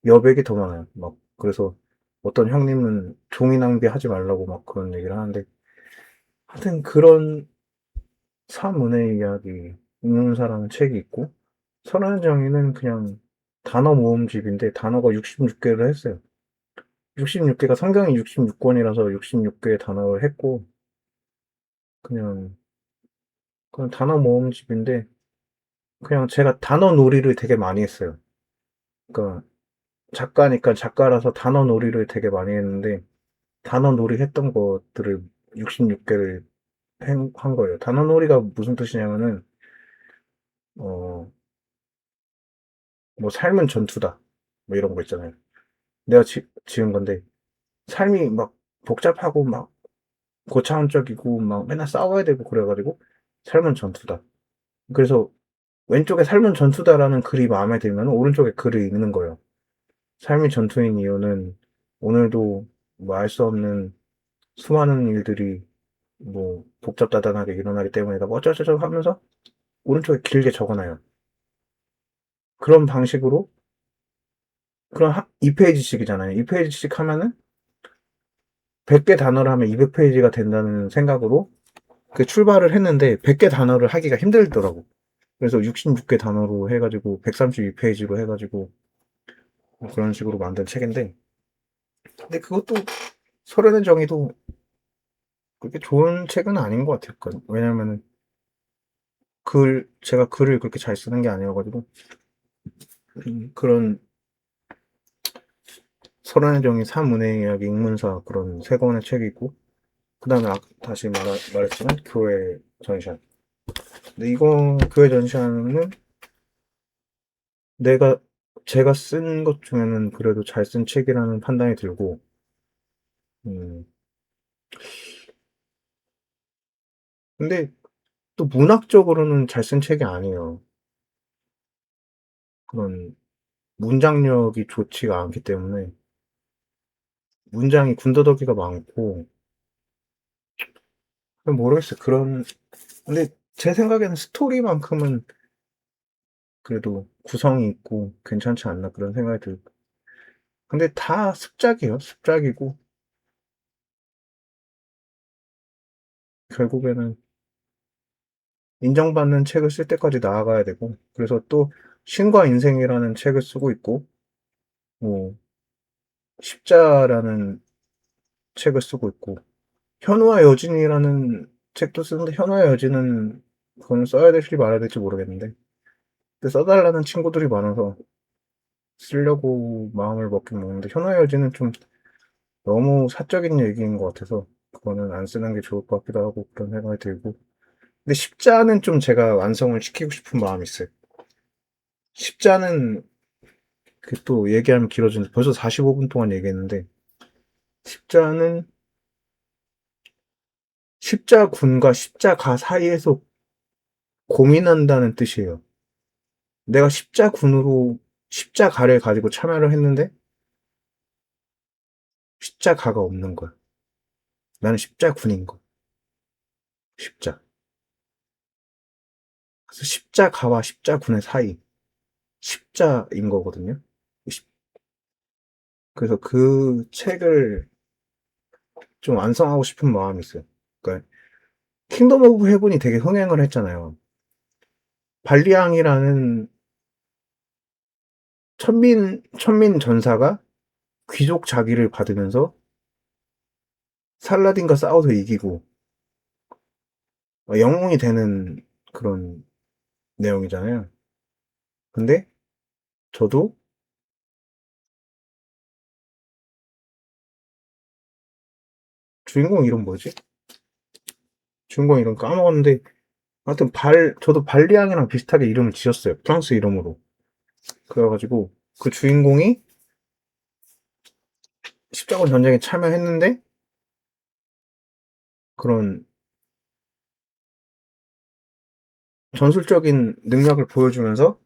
여백이 더 많아요. 막 그래서 어떤 형님은 종이 낭비하지 말라고 막 그런 얘기를 하는데 하여튼 그런 사문의 이야기 읽는사라는 책이 있고 선한정의는 그냥 단어 모음집인데 단어가 66개를 했어요. 66개가 성경이 66권이라서 66개의 단어를 했고 그냥 그냥 단어 모음집인데 그냥 제가 단어 놀이를 되게 많이 했어요. 그러니까 작가니까 작가라서 단어 놀이를 되게 많이 했는데 단어 놀이 했던 것들을 66개를 한 거예요. 단어 놀이가 무슨 뜻이냐면은 어 뭐 삶은 전투다 뭐 이런 거 있잖아요. 내가 지은 건데 삶이 막 복잡하고 막 고차원적이고 막 맨날 싸워야 되고 그래가지고 삶은 전투다. 그래서 왼쪽에 삶은 전투다라는 글이 마음에 들면 오른쪽에 글을 읽는 거예요. 삶이 전투인 이유는 오늘도 뭐 알 수 없는 수많은 일들이 뭐 복잡다단하게 일어나기 때문이다. 뭐 어쩌저쩌 하면서 오른쪽에 길게 적어놔요. 그런 방식으로 그런 2페이지씩이잖아요. 2페이지씩 하면은 100개 단어를 하면 200페이지가 된다는 생각으로 그 출발을 했는데 100개 단어를 하기가 힘들더라고. 그래서 66개 단어로 해가지고 132페이지로 해가지고 그런 식으로 만든 책인데 근데 그것도 소련의 정의도 그렇게 좋은 책은 아닌 것 같아요. 왜냐면은 제가 글을 그렇게 잘 쓰는 게 아니어가지고 그런 소련의 정의 사문의 이야기 ing문사 그런 세 권의 책이 있고 그 다음에 다시 말했지만 교회 전시관 근데 이거 교회 전시관은 내가 제가 쓴 것 중에는 그래도 잘 쓴 책이라는 판단이 들고 음 근데 또 문학적으로는 잘 쓴 책이 아니에요. 그런 문장력이 좋지가 않기 때문에 문장이 군더더기가 많고 모르겠어요. 근데 제 생각에는 스토리만큼은 그래도 구성이 있고 괜찮지 않나 그런 생각이 들고 근데 다 습작이에요. 습작이고 결국에는 인정받는 책을 쓸 때까지 나아가야 되고 그래서 또 신과 인생이라는 책을 쓰고 있고 뭐 십자라는 책을 쓰고 있고 현우와 여진이라는 책도 쓰는데 현우와 여진은 그건 써야 될지 말아야 될지 모르겠는데 근데 써달라는 친구들이 많아서 쓰려고 마음을 먹긴 먹는데 현우와 여진은 좀 너무 사적인 얘기인 것 같아서 그거는 안 쓰는 게 좋을 것 같기도 하고 그런 생각이 들고 근데 십자는 좀 제가 완성을 시키고 싶은 마음이 있어요. 십자는 그 또 얘기하면 길어지는데 벌써 45분 동안 얘기했는데 십자는 십자군과 십자가 사이에서 고민한다는 뜻이에요. 내가 십자군으로 십자가를 가지고 참여를 했는데 십자가가 없는 거야. 나는 십자군인 거. 십자. 그래서 십자가와 십자군의 사이. 십자인 거거든요. 그래서 그 책을 좀 완성하고 싶은 마음이 있어요. 그러니까 킹덤 오브 헤븐이 되게 흥행을 했잖아요. 발리앙이라는 천민 전사가 귀족 자기를 받으면서 살라딘과 싸워서 이기고 영웅이 되는 그런 내용이잖아요. 근데 저도 주인공 이름 뭐지? 주인공 이름 까먹었는데 하여튼 저도 발리앙이랑 비슷하게 이름을 지었어요. 프랑스 이름으로. 그래가지고 그 주인공이 십자군 전쟁에 참여했는데 그런 전술적인 능력을 보여주면서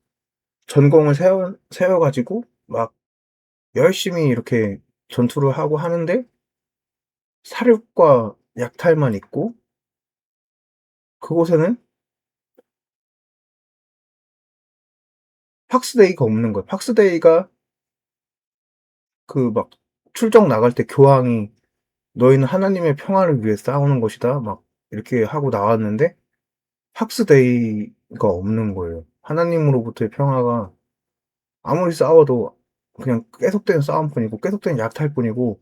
전공을 세워가지고 막 열심히 이렇게 전투를 하고 하는데 사륙과 약탈만 있고 그곳에는 팍스데이가 없는 거예요. 팍스데이가 그 막 출정 나갈 때 교황이 너희는 하나님의 평화를 위해 싸우는 것이다 막 이렇게 하고 나왔는데 팍스데이가 없는 거예요. 하나님으로부터의 평화가 아무리 싸워도 그냥 계속되는 싸움뿐이고 계속되는 약탈뿐이고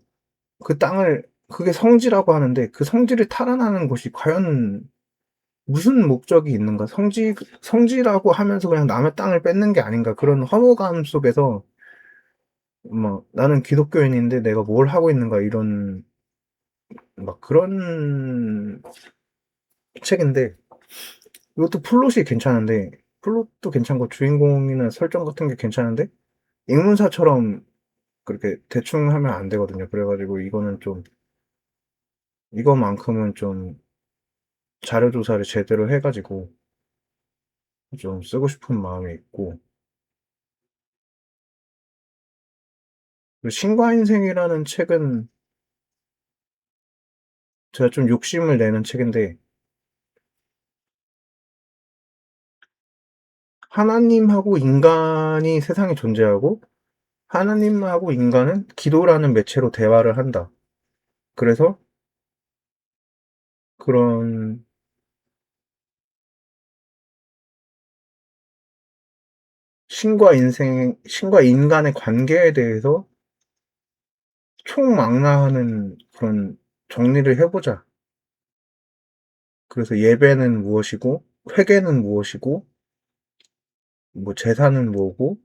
그 땅을 그게 성지라고 하는데 그 성지를 탈환하는 것이 과연 무슨 목적이 있는가? 성지라고 하면서 그냥 남의 땅을 뺏는 게 아닌가? 그런 허무감 속에서 막 나는 기독교인인데 내가 뭘 하고 있는가? 이런 막 그런 책인데 이것도 플롯이 괜찮은데 플롯도 괜찮고 주인공이나 설정 같은 게 괜찮은데 ing문사처럼 그렇게 대충 하면 안 되거든요. 그래가지고 이거는 좀 이거만큼은 좀 자료 조사를 제대로 해가지고 좀 쓰고 싶은 마음이 있고 그리고 신과인생이라는 책은 제가 좀 욕심을 내는 책인데 하나님하고 인간이 세상에 존재하고 하나님하고 인간은 기도라는 매체로 대화를 한다. 그래서 그런 신과 인간의 관계에 대해서 총망라하는 그런 정리를 해보자. 그래서 예배는 무엇이고, 회개는 무엇이고, 뭐 제사는 뭐고,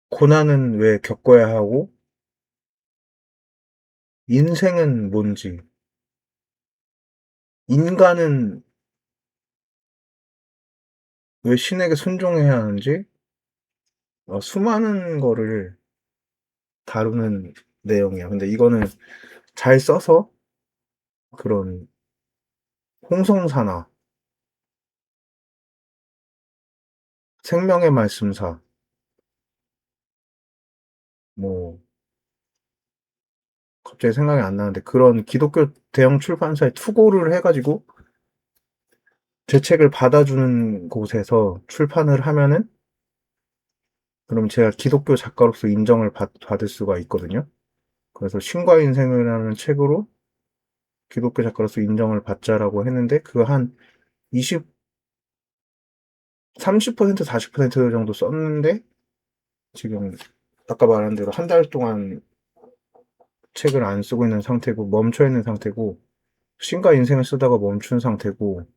고난은 왜 겪어야 하고, 인생은 뭔지, 인간은 왜 신에게 순종해야 하는지, 수많은 거를 다루는 내용이야. 근데 이거는 잘 써서 그런 홍성사나 생명의 말씀사, 뭐 갑자기 생각이 안 나는데 그런 기독교 대형 출판사에 투고를 해가지고 제 책을 받아주는 곳에서 출판을 하면은 그럼 제가 기독교 작가로서 인정을 받을 수가 있거든요. 그래서 신과 인생이라는 책으로 기독교 작가로서 인정을 받자라고 했는데 그거 한 20, 30% 40% 정도 썼는데 지금 아까 말한 대로 한 달 동안 책을 안 쓰고 있는 상태고 멈춰 있는 상태고 신과 인생을 쓰다가 멈춘 상태고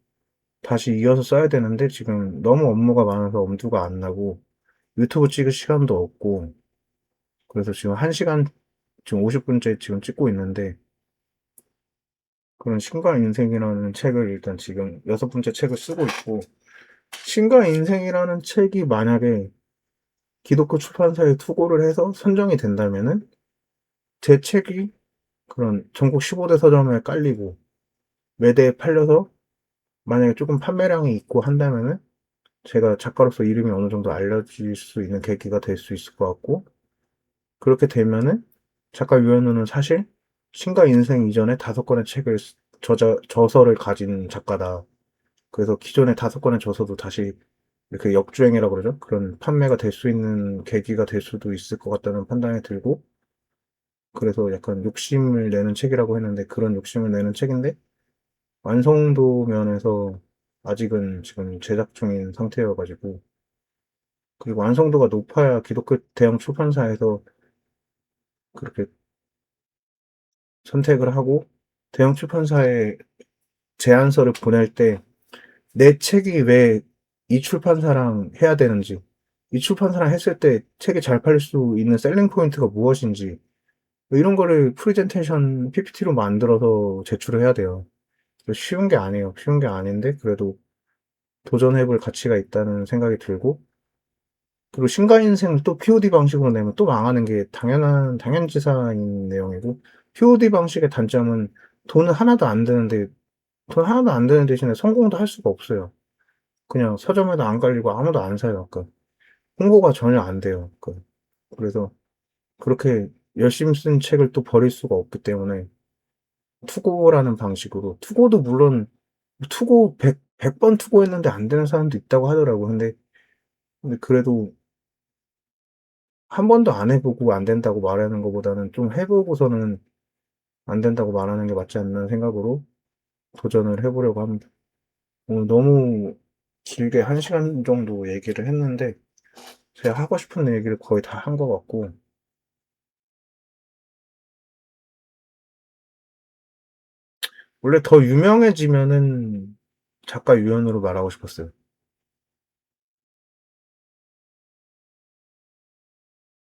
다시 이어서 써야 되는데 지금 너무 업무가 많아서 엄두가 안 나고 유튜브 찍을 시간도 없고 그래서 지금 1시간 지금 50분째 지금 찍고 있는데 그런 신과 인생이라는 책을 일단 지금 6번째 책을 쓰고 있고, 신과 인생이라는 책이 만약에 기독교 출판사에 투고를 해서 선정이 된다면은 제 책이 그런 전국 15대 서점에 깔리고 매대에 팔려서 만약에 조금 판매량이 있고 한다면은 제가 작가로서 이름이 어느 정도 알려질 수 있는 계기가 될 수 있을 것 같고, 그렇게 되면은 작가 유현우는 사실 신과 인생 이전에 5권의 책을 저서를 가진 작가다. 그래서 기존의 5권의 저서도 다시 이렇게 역주행이라고 그러죠. 그런 판매가 될 수 있는 계기가 될 수도 있을 것 같다는 판단이 들고, 그래서 약간 욕심을 내는 책이라고 했는데 그런 욕심을 내는 책인데 완성도 면에서 아직은 지금 제작 중인 상태여가지고, 그리고 완성도가 높아야 기독교 대형 출판사에서 그렇게 선택을 하고 대형 출판사에 제안서를 보낼 때 내 책이 왜 이 출판사랑 해야 되는지, 이 출판사랑 했을 때 책이 잘 팔릴 수 있는 셀링 포인트가 무엇인지, 뭐 이런 거를 프레젠테이션 PPT로 만들어서 제출을 해야 돼요. 쉬운 게 아니에요. 쉬운 게 아닌데 그래도 도전해볼 가치가 있다는 생각이 들고, 그리고 신가인생을 또 POD 방식으로 내면 또 망하는 게 당연지사인 내용이고, POD 방식의 단점은 돈은 하나도 안 드는데, 돈 하나도 안 드는 대신에 성공도 할 수가 없어요. 그냥 서점에도 안 깔리고 아무도 안 사요. 그러니까 홍보가 전혀 안 돼요. 그래서 그렇게 열심히 쓴 책을 또 버릴 수가 없기 때문에 투고라는 방식으로, 투고도 물론 투고 100번 투고했는데 안 되는 사람도 있다고 하더라고. 근데 그래도 한 번도 안 해보고 안 된다고 말하는 것보다는 좀 해보고서는 안 된다고 말하는 게 맞지 않나 생각으로 도전을 해보려고 합니다. 오늘 너무 길게 1시간 정도 얘기를 했는데 제가 하고 싶은 얘기를 거의 다 한 것 같고, 원래 더 유명해지면은 작가 유현우로 말하고 싶었어요.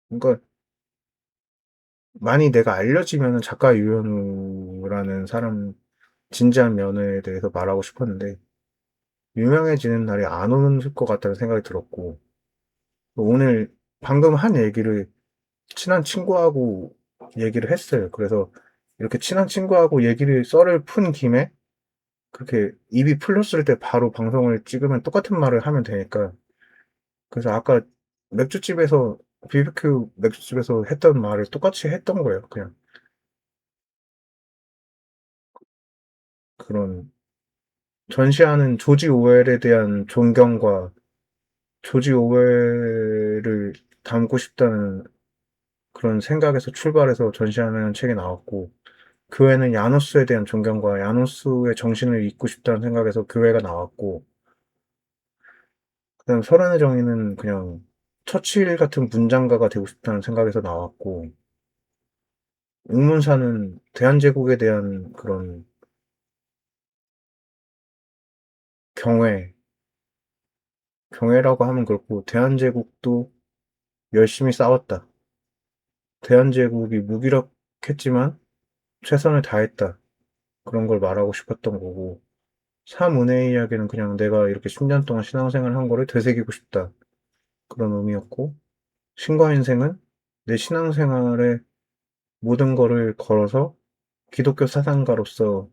그러니까 많이 내가 알려지면은 작가 유현우라는 사람 진지한 면에 대해서 말하고 싶었는데 유명해지는 날이 안 오는 것 같다는 생각이 들었고, 오늘 방금 한 얘기를 친한 친구하고 얘기를 했어요. 그래서 이렇게 친한 친구하고 얘기를 썰을 푼 김에 그렇게 입이 풀렸을 때 바로 방송을 찍으면 똑같은 말을 하면 되니까, 그래서 아까 맥주집에서 BBQ 맥주집에서 했던 말을 똑같이 했던 거예요. 그냥 그런 전시하는 조지 오웰에 대한 존경과 조지 오웰을 담고 싶다는 그런 생각에서 출발해서 전시하는 책이 나왔고, 교회는 야노스에 대한 존경과 야노스의 정신을 잇고 싶다는 생각에서 교회가 나왔고, 그다음 설현의 정의는 그냥 처칠 같은 문장가가 되고 싶다는 생각에서 나왔고, 웅문사는 대한제국에 대한 그런 경외, 경외라고 하면 그렇고, 대한제국도 열심히 싸웠다. 대한제국이 무기력했지만 최선을 다했다. 그런 걸 말하고 싶었던 거고, 사문의 이야기는 그냥 내가 이렇게 10년 동안 신앙생활 한 거를 되새기고 싶다. 그런 의미였고, 신과 인생은 내 신앙생활의 모든 거를 걸어서 기독교 사상가로서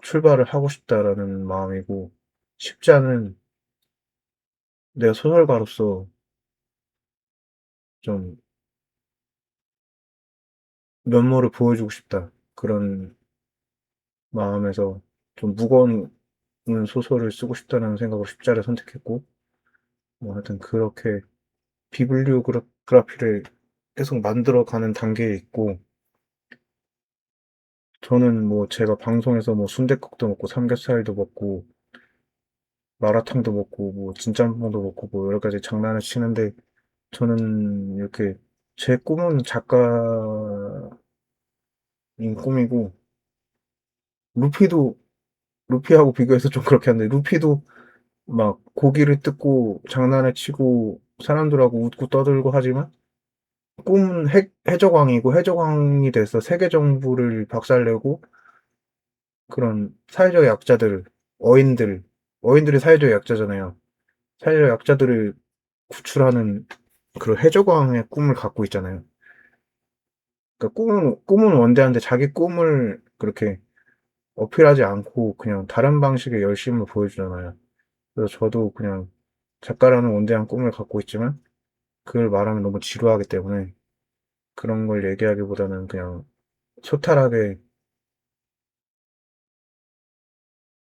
출발을 하고 싶다라는 마음이고, 십자는 내가 소설가로서 좀 면모를 보여주고 싶다. 그런 마음에서 좀 무거운 소설을 쓰고 싶다는 생각으로 십자를 선택했고, 뭐 하여튼 그렇게 비블리오그라피를 계속 만들어가는 단계에 있고, 저는 뭐 제가 방송에서 뭐 순댓국도 먹고 삼겹살도 먹고 마라탕도 먹고 뭐 진짬뽕도 먹고 뭐 여러 가지 장난을 치는데, 저는 이렇게 제 꿈은 작가인 꿈이고, 루피도 루피하고 비교해서 좀 그렇게 한데, 루피도 막 고기를 뜯고 장난을 치고 사람들하고 웃고 떠들고 하지만 꿈은 해적왕이고 해적왕이 돼서 세계 정부를 박살내고 그런 사회적 약자들, 어인들, 어인들이 사회적 약자잖아요. 사회적 약자들을 구출하는 그런 해적왕의 꿈을 갖고 있잖아요. 그러니까 꿈은 원대한데 자기 꿈을 그렇게 어필하지 않고 그냥 다른 방식의 열심을 보여주잖아요. 그래서 저도 그냥 작가라는 원대한 꿈을 갖고 있지만 그걸 말하면 너무 지루하기 때문에 그런 걸 얘기하기보다는 그냥 소탈하게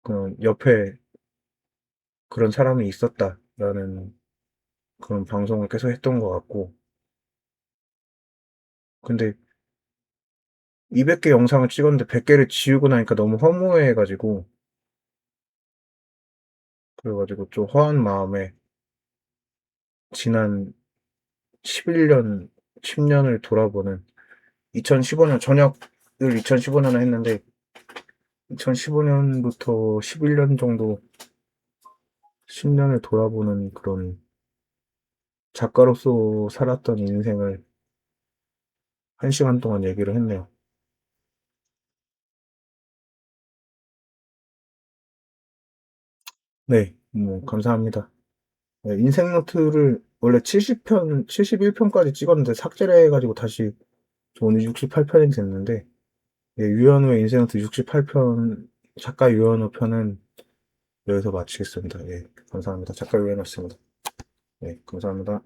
그냥 옆에 그런 사람이 있었다라는 그런 방송을 계속 했던 것 같고, 근데 200개 영상을 찍었는데 100개를 지우고 나니까 너무 허무해가지고, 그래가지고 좀 허한 마음에 지난 11년, 10년을 돌아보는 2015년 전역을 2015년에 했는데 2015년부터 11년 정도 10년을 돌아보는 그런 작가로서 살았던 인생을 1시간 동안 얘기를 했네요. 네, 뭐 감사합니다. 네, 인생 노트를 원래 70편, 71편까지 찍었는데 삭제를 해가지고 다시 오늘 68편이 됐는데, 예, 유현우의 인생 노트 68편, 작가 유현우 편은 여기서 마치겠습니다. 예, 감사합니다. 작가 유현우였습니다. 네, 감사합니다.